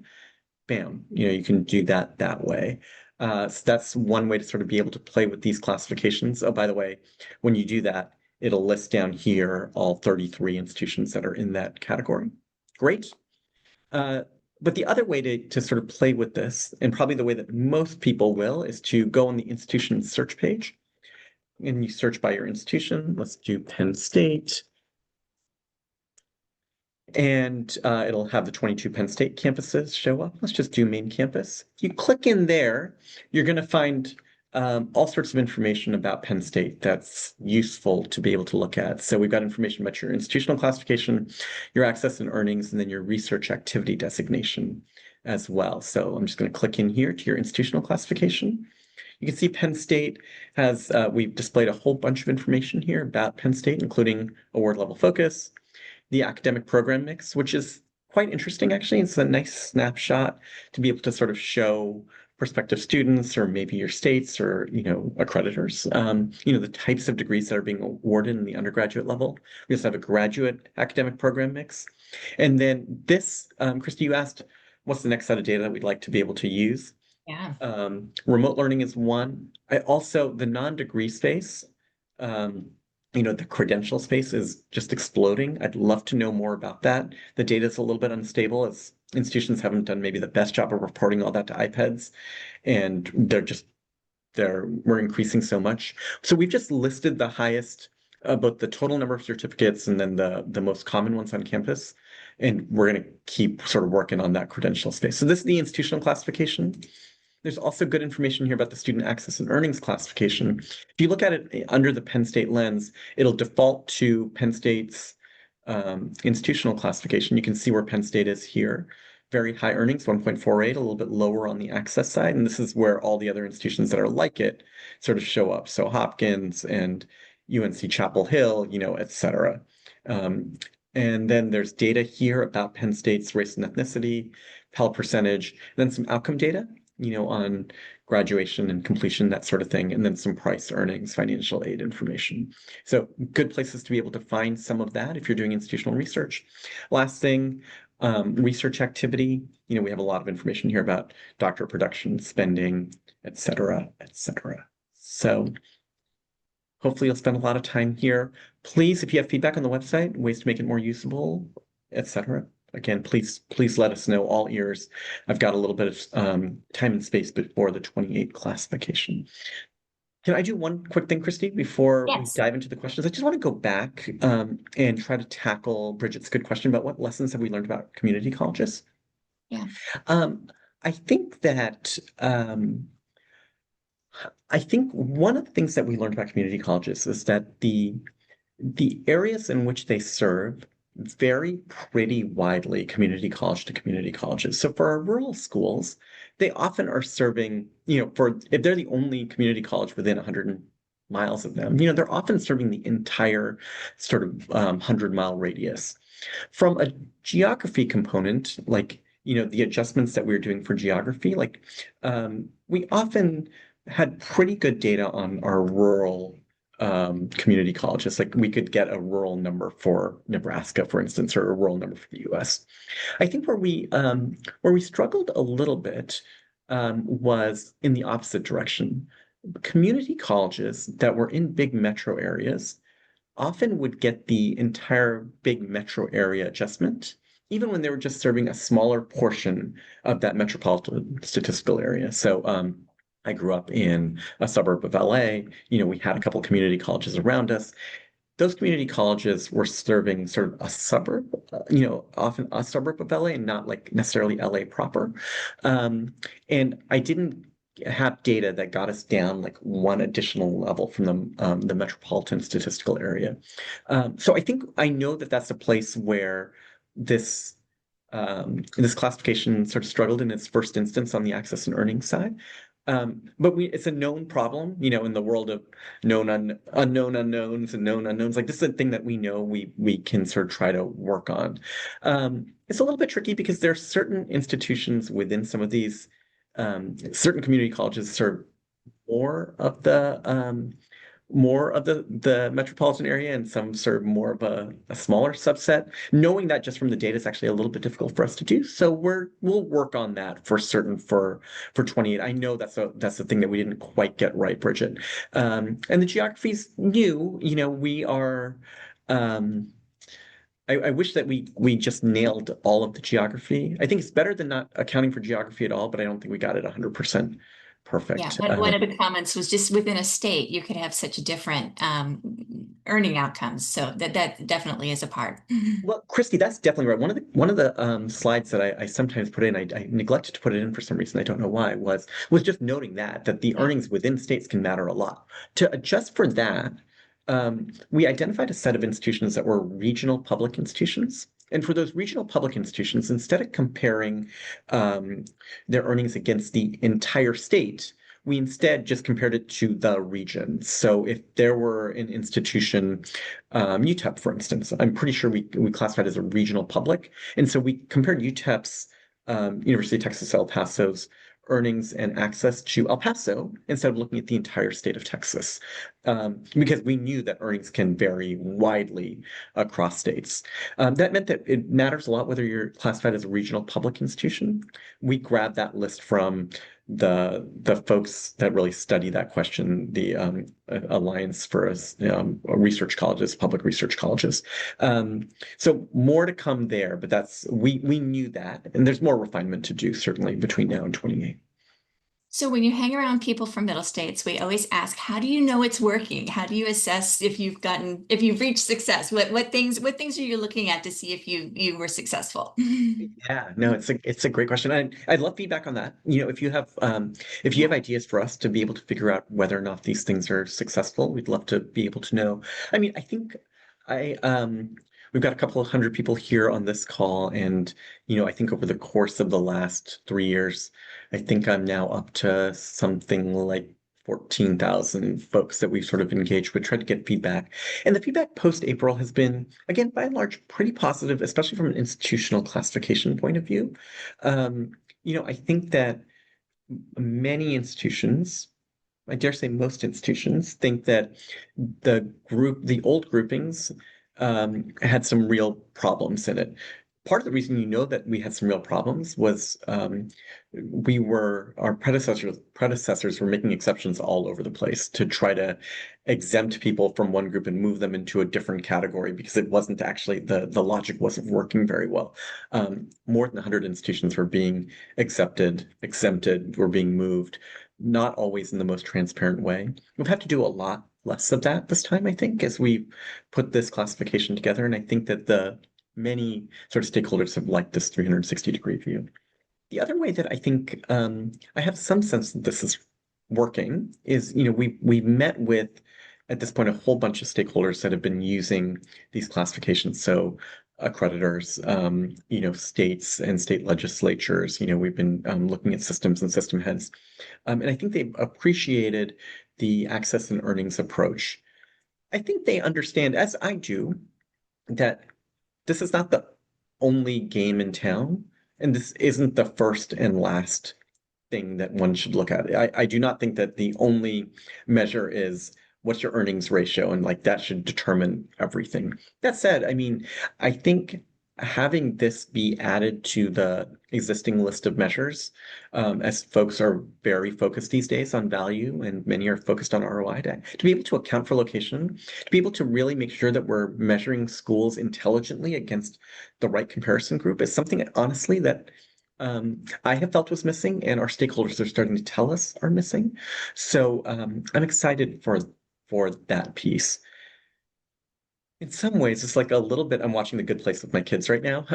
Bam, you can do that way. So that's one way to sort of be able to play with these classifications. Oh, by the way, when you do that, it'll list down here all 33 institutions that are in that category. Great. But the other way to sort of play with this, and probably the way that most people will, is to go on the institution search page and you search by your institution. Let's do Penn State. And it'll have the 22 Penn State campuses show up. Let's just do main campus. If you click in there, you're going to find all sorts of information about Penn State that's useful to be able to look at. So we've got information about your institutional classification, your access and earnings, and then your research activity designation as well. So I'm just going to click in here to your institutional classification. You can see Penn State has, we've displayed a whole bunch of information here about Penn State, including award level focus, the academic program mix, which is quite interesting, actually. It's a nice snapshot to be able to sort of show prospective students or maybe your states or, accreditors, the types of degrees that are being awarded in the undergraduate level. We also have a graduate academic program mix. And then this, Christy, you asked, what's the next set of data that we'd like to be able to use? Yeah. Remote learning is one. I also, the non-degree space, the credential space is just exploding. I'd love to know more about that. The data is a little bit unstable as institutions haven't done maybe the best job of reporting all that to iPads, and we're increasing so much. So we've just listed the highest, both the total number of certificates and then the most common ones on campus. And we're going to keep sort of working on that credential space. So this is the institutional classification. There's also good information here about the student access and earnings classification. If you look at it under the Penn State lens, it'll default to Penn State's institutional classification. You can see where Penn State is here. Very high earnings, 1.48, a little bit lower on the access side. And this is where all the other institutions that are like it sort of show up. So Hopkins and UNC Chapel Hill, et cetera. And then there's data here about Penn State's race and ethnicity, Pell percentage, and then some outcome data, on graduation and completion, that sort of thing, and then some price earnings, financial aid information. So good places to be able to find some of that if you're doing institutional research. Last thing, research activity. We have a lot of information here about doctorate production, spending, et cetera, et cetera. So hopefully you'll spend a lot of time here. Please, if you have feedback on the website, ways to make it more usable, et cetera, again, please let us know. All ears. I've got a little bit of time and space before the 28 classification. Can I do one quick thing, Christy, before we dive into the questions? I just want to go back and try to tackle Bridget's good question about what lessons have we learned about community colleges? Yeah. I think that one of the things that we learned about community colleges is that the areas in which they serve vary pretty widely, community college to community colleges. So for our rural schools, they often are serving, if they're the only community college within 100 miles of them, they're often serving the entire sort of 100-mile radius. From a geography component, like, the adjustments that we were doing for geography, like we often had pretty good data on our rural community colleges. Like we could get a rural number for Nebraska, for instance, or a rural number for the US. I think where we struggled a little bit was in the opposite direction. Community colleges that were in big metro areas often would get the entire big metro area adjustment, even when they were just serving a smaller portion of that metropolitan statistical area. So I grew up in a suburb of LA. We had a couple community colleges around us. those community colleges were serving sort of a suburb, often a suburb of LA and not like necessarily LA proper. Um, and I didn't have data that got us down like one additional level from the metropolitan statistical area. So I think I know that that's a place where this this classification sort of struggled in its first instance on the access and earnings side. But it's a known problem, in the world of unknown unknowns and known unknowns. Like this is a thing that we know we can sort of try to work on. It's a little bit tricky because there are certain institutions within some of these certain community colleges serve more of the metropolitan area and some serve more of a smaller subset. Knowing that just from the data is actually a little bit difficult for us to do. So we'll work on that for certain for 28. I know that's the thing that we didn't quite get right, Bridget. And the geography's new. We are I wish that we just nailed all of the geography. I think it's better than not accounting for geography at all, but I don't think we got it 100% Yeah, perfect. one of the comments was just within a state, you could have such different earning outcomes. So that definitely is a part. Well, Christy, that's definitely right. One of the slides that I sometimes put in, I neglected to put it in for some reason. I don't know why. Was just noting that the Yeah. earnings within states can matter a lot. To adjust for that, we identified a set of institutions that were regional public institutions. And for those regional public institutions, instead of comparing um, their earnings against the entire state, we instead just compared it to the region. So if there were an institution, UTEP, for instance, I'm pretty sure we classified as a regional public. And so we compared UTEP's, University of Texas El Paso's earnings and access to El Paso instead of looking at the entire state of Texas, because we knew that earnings can vary widely across states. That meant that it matters a lot whether you're classified as a regional public institution. We grabbed that list from the folks that really study that question, the Alliance for Research Colleges, Public Research Colleges. So more to come there, but we knew that, and there's more refinement to do certainly between now and 28. So when you hang around people from middle states, we always ask, how do you know it's working? How do you assess if you've reached success? What things are you looking at to see if you were successful? Yeah, no, it's a great question. I'd love feedback on that. If you have ideas for us to be able to figure out whether or not these things are successful, we'd love to be able to know. I mean, I think I we've got a couple of hundred people here on this call, and I think over the course of the last 3 years, I think I'm now up to something like 14,000 folks that we've sort of engaged with, tried to get feedback. And the feedback post-April has been, again, by and large, pretty positive, especially from an institutional classification point of view. I think that many institutions, I dare say most institutions, think that the old groupings, had some real problems in it. Part of the reason that we had some real problems was our predecessors were making exceptions all over the place to try to exempt people from one group and move them into a different category because it wasn't actually the logic wasn't working very well. More than 100 institutions were being exempted, were being moved, not always in the most transparent way. We've had to do a lot less of that this time, I think, as we put this classification together. And I think that the many sort of stakeholders have liked this 360-degree view. The other way that I think I have some sense that this is working is, we met with, at this point, a whole bunch of stakeholders that have been using these classifications. So accreditors, states and state legislatures, we've been looking at systems and system heads. And I think they've appreciated the access and earnings approach. I think they understand, as I do, that this is not the only game in town, and this isn't the first and last thing that one should look at. I do not think that the only measure is what's your earnings ratio, and like that should determine everything. That said, I mean, I think having this be added to the existing list of measures, as folks are very focused these days on value and many are focused on ROI, to be able to account for location, to be able to really make sure that we're measuring schools intelligently against the right comparison group is something that, honestly, that I have felt was missing, and our stakeholders are starting to tell us are missing. So I'm excited for that piece. In some ways, it's like a little bit. I'm watching The Good Place with my kids right now.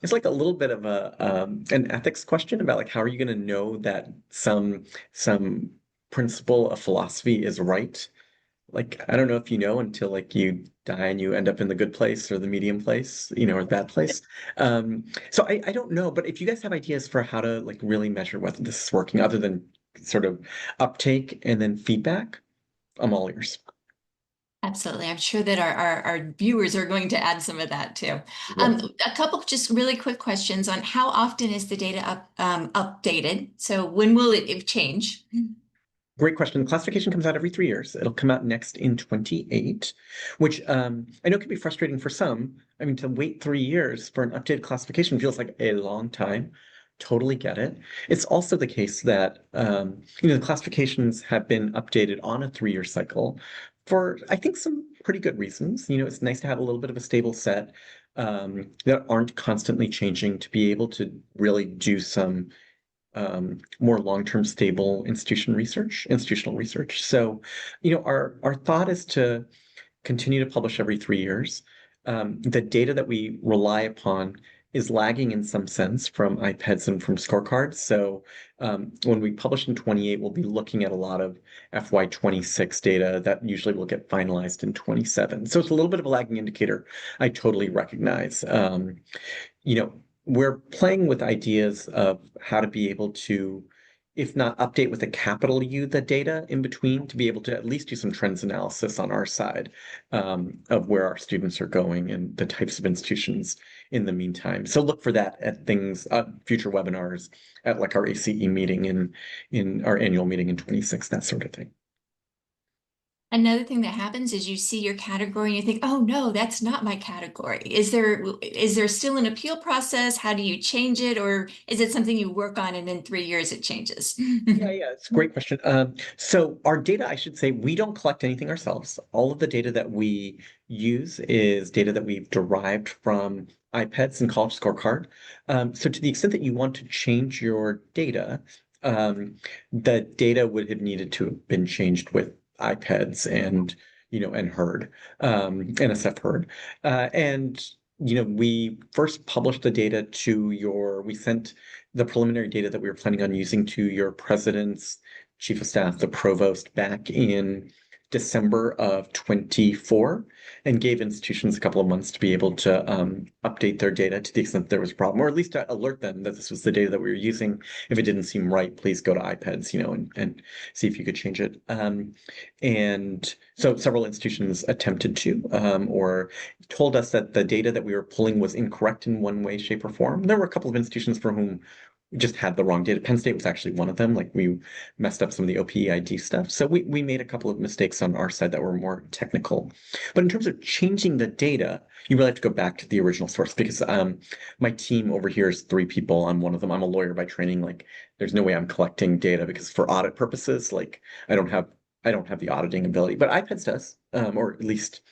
It's like a little bit of a an ethics question about like how are you going to know that some principle of philosophy is right? Like I don't know if you know until like you die and you end up in the good place or the medium place, or the bad place. So I don't know, but if you guys have ideas for how to like really measure whether this is working, other than sort of uptake and then feedback, I'm all ears. Absolutely. I'm sure that our viewers are going to add some of that too. Well, A couple just really quick questions on how often is the data updated? So when will it change? great question. The classification comes out every 3 years. It'll come out next in 28, which I know can be frustrating for some. I mean, to wait 3 years for an updated classification feels like a long time. Totally get it. It's also the case that the classifications have been updated on a 3-year cycle for, I think, some pretty good reasons. It's nice to have a little bit of a stable set that aren't constantly changing to be able to really do some more long-term stable institutional research. So, our thought is to continue to publish every 3 years. The data that we rely upon is lagging in some sense from iPads and from scorecards. So when we publish in 28, we'll be looking at a lot of FY26 data that usually will get finalized in 27. So it's a little bit of a lagging indicator. I totally recognize. You know, we're playing with ideas of how to be able to, if not update with a capital U the data in between, to be able to at least do some trends analysis on our side of where our students are going and the types of institutions in the meantime. So look for that at things, future webinars, at like our ACE meeting in our annual meeting in 26, that sort of thing. Another thing that happens is you see your category and you think, oh no, that's not my category. Is there still an appeal process? How do you change it? Or is it something you work on and in 3 years it changes? Yeah, it's a great question. So our data, I should say, we don't collect anything ourselves. All of the data that we use is data that we've derived from iPads and College Scorecard. So to the extent that you want to change your data, the data would have needed to have been changed with iPads and Herd, NSF Herd. And we first published the data we sent the preliminary data that we were planning on using to your president's chief of staff, the provost, back in December of 24, and gave institutions a couple of months to be able to update their data to the extent there was a problem, or at least to alert them that this was the data that we were using. If it didn't seem right, please go to iPads, and see if you could change it. And so several institutions attempted to, or told us that the data that we were pulling was incorrect in one way, shape, or form. There were a couple of institutions for whom we just had the wrong data. Penn State was actually one of them. Like we messed up some of the OPEID stuff. So we made a couple of mistakes on our side that were more technical. But in terms of changing the data, you really have to go back to the original source because my team over here is 3 people. I'm one of them. I'm a lawyer by training. Like there's no way I'm collecting data because for audit purposes, like I don't have the auditing ability, but iPads does, or at least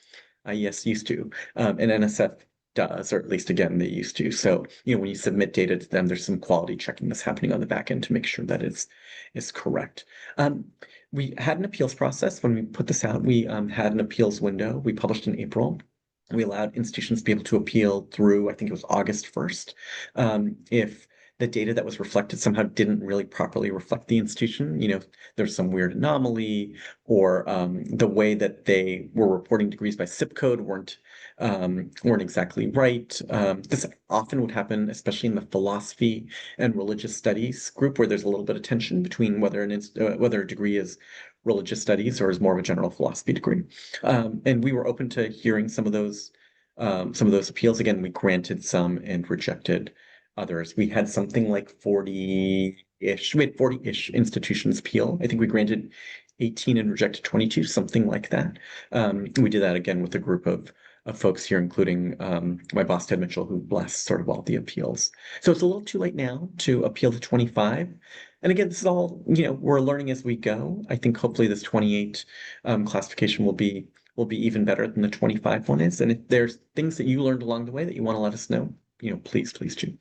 IES used to, and NSF does, or at least again they used to. So when you submit data to them, there's some quality checking that's happening on the back end to make sure that it's correct. We had an appeals process when we put this out. We had an appeals window. We published in April. We allowed institutions to be able to appeal through, I think it was August 1st. If the data that was reflected somehow didn't really properly reflect the institution, there's some weird anomaly, or the way that they were reporting degrees by zip code weren't exactly right. This often would happen, especially in the philosophy and religious studies group, where there's a little bit of tension between whether whether a degree is religious studies or is more of a general philosophy degree. And we were open to hearing some of those appeals. Again, we granted some and rejected others. We had something like 40-ish. We had 40-ish institutions appeal. I think we granted 18 and rejected 22, something like that. We did that again with a group of folks here, including my boss, Ted Mitchell, who blessed sort of all the appeals. So it's a little too late now to appeal to 25. And again, this is all, we're learning as we go. I think hopefully this 28 classification will be even better than the 25 one is. And if there's things that you learned along the way that you want to let us know, please do.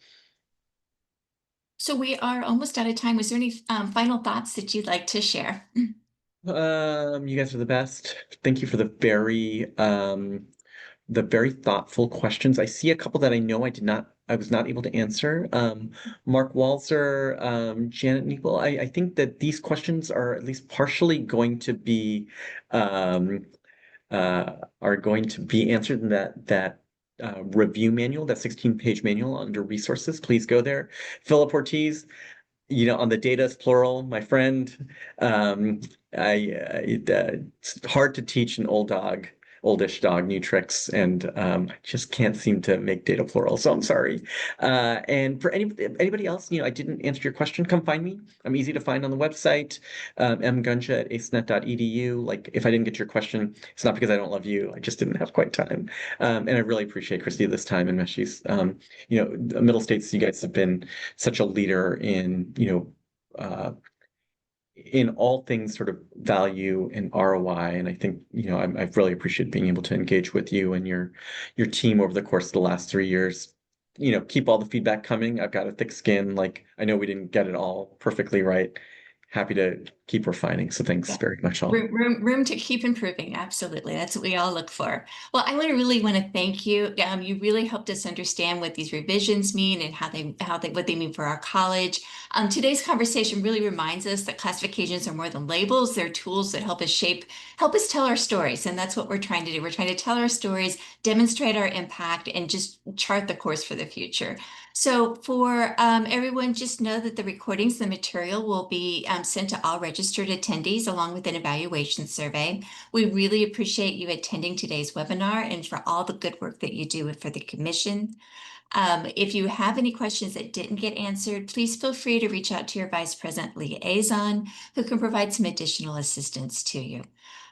So we are almost out of time. Was there any final thoughts that you'd like to share? You guys are the best. Thank you for the very the very thoughtful questions. I see a couple that I was not able to answer. Mark Walzer, Janet Neeple. I think that these questions are at least partially going to be um, are going to be answered in that review manual, that 16-page manual under resources. Please go there. Philip Ortiz, on the data is plural, my friend. Um, it's hard to teach an oldish dog new tricks, and I just can't seem to make data plural. So I'm sorry. And for anybody else, I didn't answer your question. Come find me. I'm easy to find on the website, mgunja@acenet.edu. Like if I didn't get your question, it's not because I don't love you. I just didn't have quite time. And I really appreciate Christy this time and Meshi's. Middle States, you guys have been such a leader in all things sort of value and ROI. And I think, I've really appreciated being able to engage with you and your team over the course of the last 3 years. Keep all the feedback coming. I've got a thick skin. Like I know we didn't get it all perfectly right. Happy to keep refining. So thanks Yeah. very much all. Room to keep improving. Absolutely. That's what we all look for. Well, I really want to thank you. You really helped us understand what these revisions mean and what they mean for our college. Today's conversation really reminds us that classifications are more than labels. They're tools that help us tell our stories. And that's what we're trying to do. We're trying to tell our stories, demonstrate our impact, and just chart the course for the future. So for everyone, just know that the recordings, the material will be sent to all registered attendees along with an evaluation survey. We really appreciate you attending today's webinar and for all the good work that you do for the commission. If you have any questions that didn't get answered, please feel free to reach out to your Vice President Liaison, who can provide some additional assistance to you.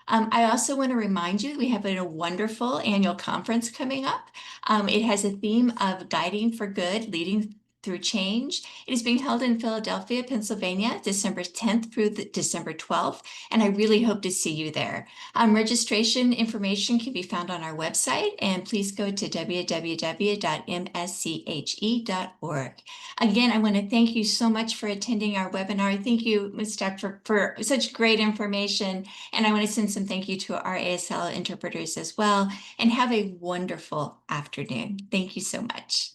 I also want to remind you we have a wonderful annual conference coming up. It has a theme of guiding for good, leading through change. It is being held in Philadelphia, Pennsylvania, December 10th through December 12th, and I really hope to see you there. Registration information can be found on our website, and please go to www.msche.org. Again, I want to thank you so much for attending our webinar. Thank you, Ms. Dr. for such great information, and I want to send some thank you to our ASL interpreters as well, and have a wonderful afternoon. Thank you so much.